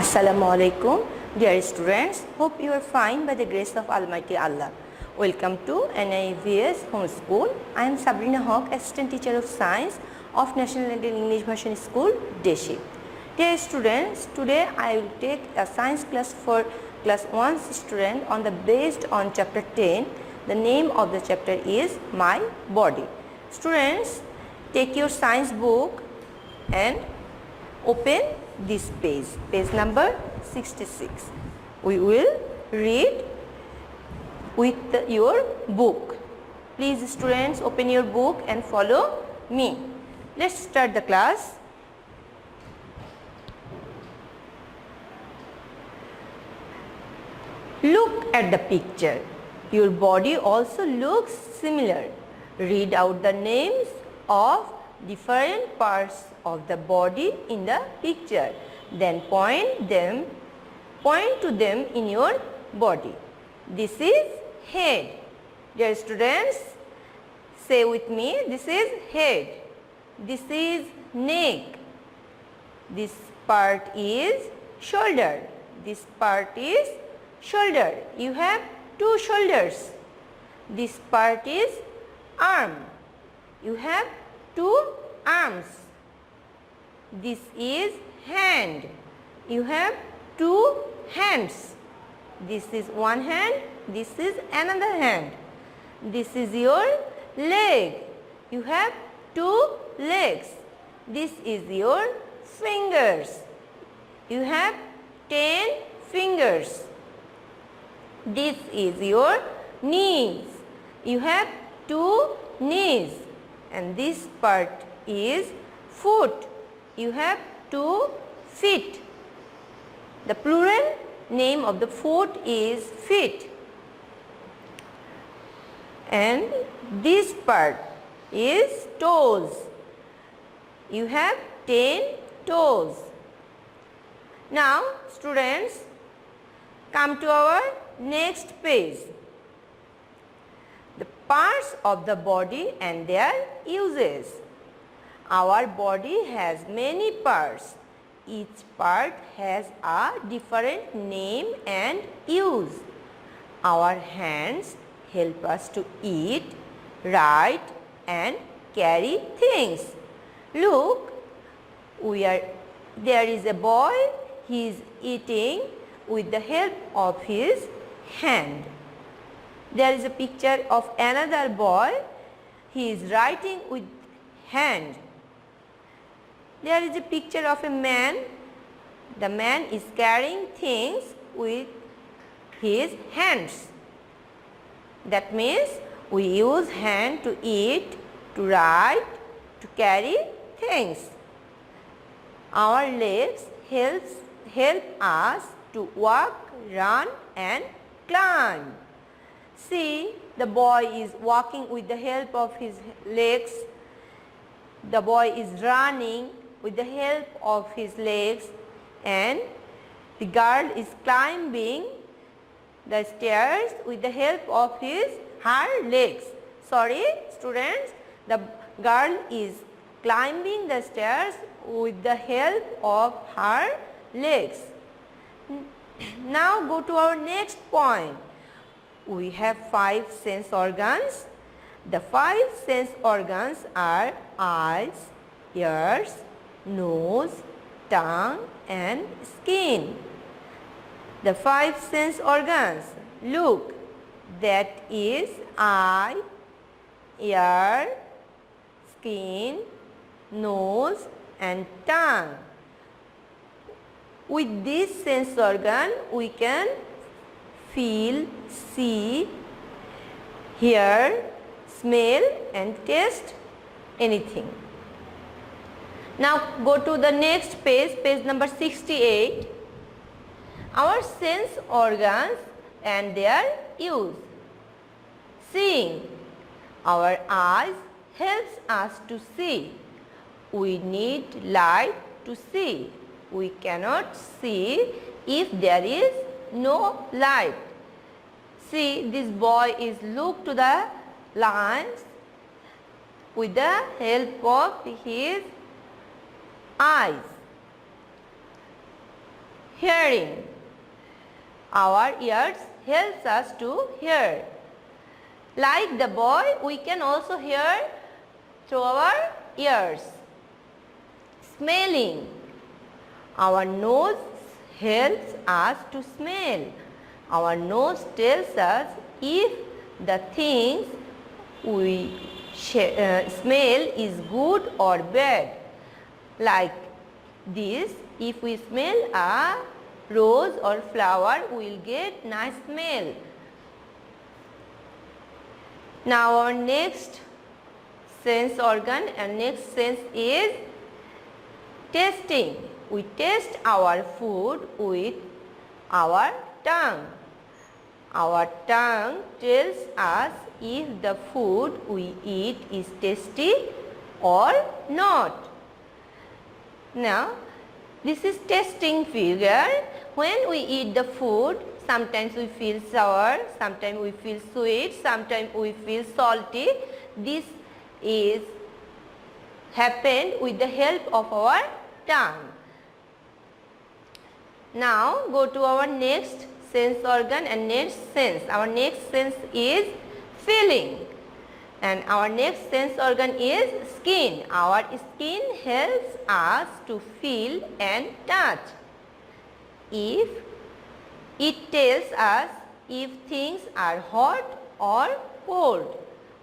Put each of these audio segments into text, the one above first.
Assalamu alaikum, dear students. Hope you are fine by the grace of Almighty Allah. Welcome to NIVS Homeschool. I am Sabrina Haq, Assistant Teacher of Science of National English Version School, Deshi. Dear students, today I will take a science class for class 1 student on the based on chapter 10. The name of the chapter is My Body. Students, take your science book and open this page, page number 66. We will read with your book. Please students, open your book and follow me. Let's start the class. Look at the picture. Your body also looks similar. Read out the names of different parts of the body in the picture. Then point to them in your body. This is head. Dear students, say with me, this is head. This is neck. This part is shoulder. This part is shoulder. You have two shoulders. This part is arm. You have two arms. This is hand. You have two hands. This is one hand. This is another hand. This is your leg. You have two legs. This is your fingers. You have 10 fingers. This is your knees. You have two knees. And this part is foot. You have two feet. The plural name of the foot is feet. And this part is toes. You have 10 toes. Now students, come to our next page. The parts of the body and their uses. Our body has many parts. Each part has a different name and use. Our hands help us to eat, write and carry things. Look, there is a boy. He is eating with the help of his hand. There is a picture of another boy. He is writing with hand. There is a picture of a man. The man is carrying things with his hands. That means we use hand to eat, to write, to carry things. Our legs help us to walk, run and climb. See, the boy is walking with the help of his legs. The boy is running with the help of his legs, and the girl is climbing the stairs with the help of her legs. Sorry students, the girl is climbing the stairs with the help of her legs. Now go to our next point. We have 5 sense organs. The 5 sense organs are eyes, ears, nose, tongue and skin. The 5 sense organs. Look, that is eye, ear, skin, nose and tongue. With this sense organ, we can feel, see, hear, smell and taste anything. Now go to the next page, page number 68. Our sense organs and their use. Seeing. Our eyes helps us to see. We need light to see. We cannot see if there is no light. See, this boy is look to the lines with the help of his eyes. hearing. Our ears helps us to hear. Like the boy, we can also hear through our ears. Smelling. Our nose helps us to smell. Our nose tells us if the things we smell is good or bad. Like this, if we smell a rose or flower, we will get nice smell. Now our next sense organ and next sense is tasting. We taste our food with our tongue. Our tongue tells us if the food we eat is tasty or not. Now, this is tasting figure. When we eat the food, sometimes we feel sour, sometimes we feel sweet, sometimes we feel salty. This is happened with the help of our tongue. Now go to our next sense organ and next sense. Our next sense is feeling. And our next sense organ is skin. Our skin helps us to feel and touch. If it tells us if things are hot or cold,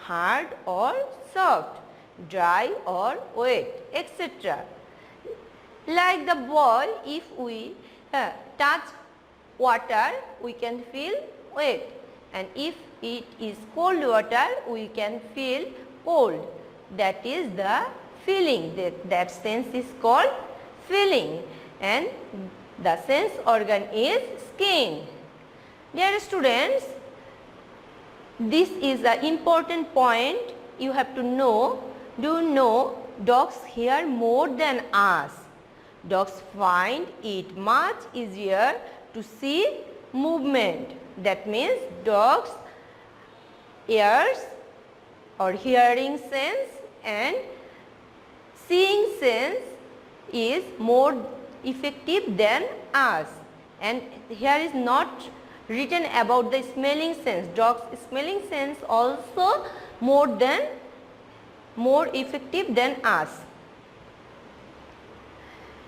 hard or soft, dry or wet, etc. Like the ball, if we touch water, we can feel wet, and if it is cold water, we can feel cold. That is the feeling. That sense is called feeling, and the sense organ is skin. Dear students, this is an important point you have to know. Do you know dogs hear more than us? Dogs find it much easier to see movement. That means dogs' ears or hearing sense and seeing sense is more effective than us. And here is not written about the smelling sense. Dogs' smelling sense also more effective than us.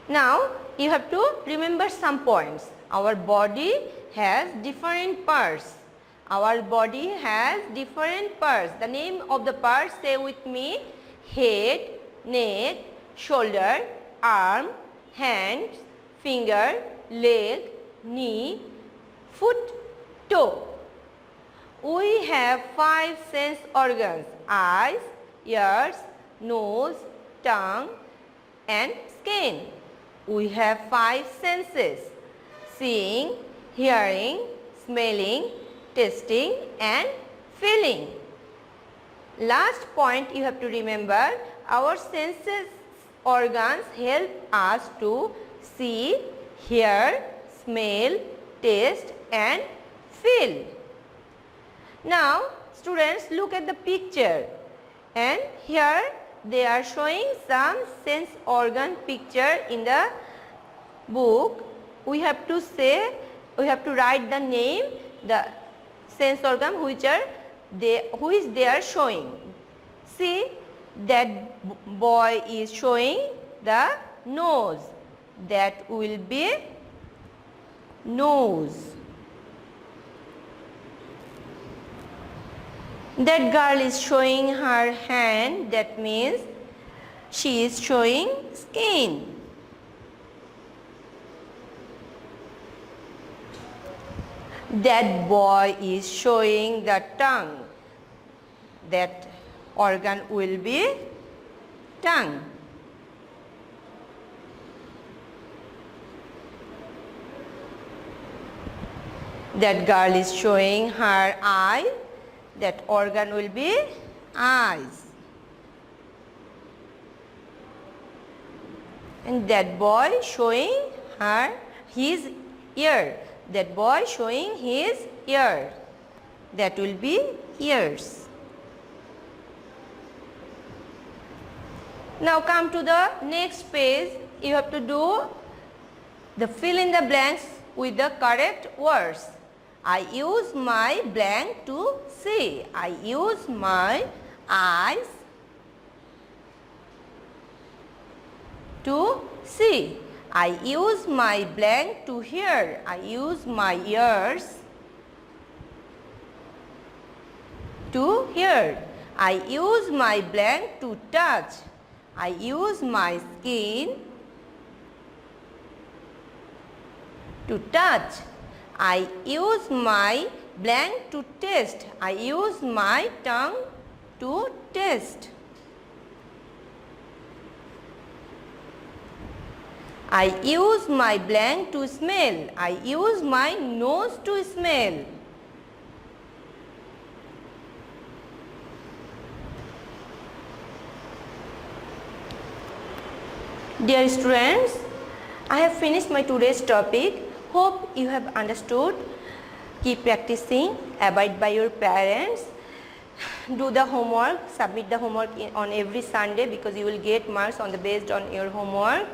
Now you have to remember some points. Our body has different parts. Our body has different parts. The name of the parts, say with me: head, neck, shoulder, arm, hands, finger, leg, knee, foot, toe. We have 5 sense organs: eyes, ears, nose, tongue and skin. We have 5 senses: seeing, hearing, smelling, tasting and feeling. Last point you have to remember, our senses organs help us to see, hear, smell, taste and feel. Now students, look at the picture, and here they are showing some sense organ picture in the book. We have to write the name, the sense organ which they are showing. See, that boy is showing the nose. That will be nose. That girl is showing her hand. That means she is showing skin. That boy is showing the tongue. That organ will be tongue. That girl is showing her eye. That organ will be eyes. And that boy showing his ear. That boy showing his ear. That will be ears. Now come to the next page. You have to do The fill in the blanks with the correct words. I use my blank to see. I use my eyes to see. I use my blank to hear. I use my ears to hear. I use my blank to touch. I use my skin to touch. I use my blank to taste. I use my tongue to taste. I use my blank to smell. I use my nose to smell. Dear students, I have finished my today's topic. Hope you have understood. Keep practicing, abide by your parents, do the homework, submit the homework on every Sunday because you will get marks on the based on your homework.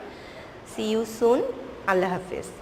See you soon. Allah Hafiz.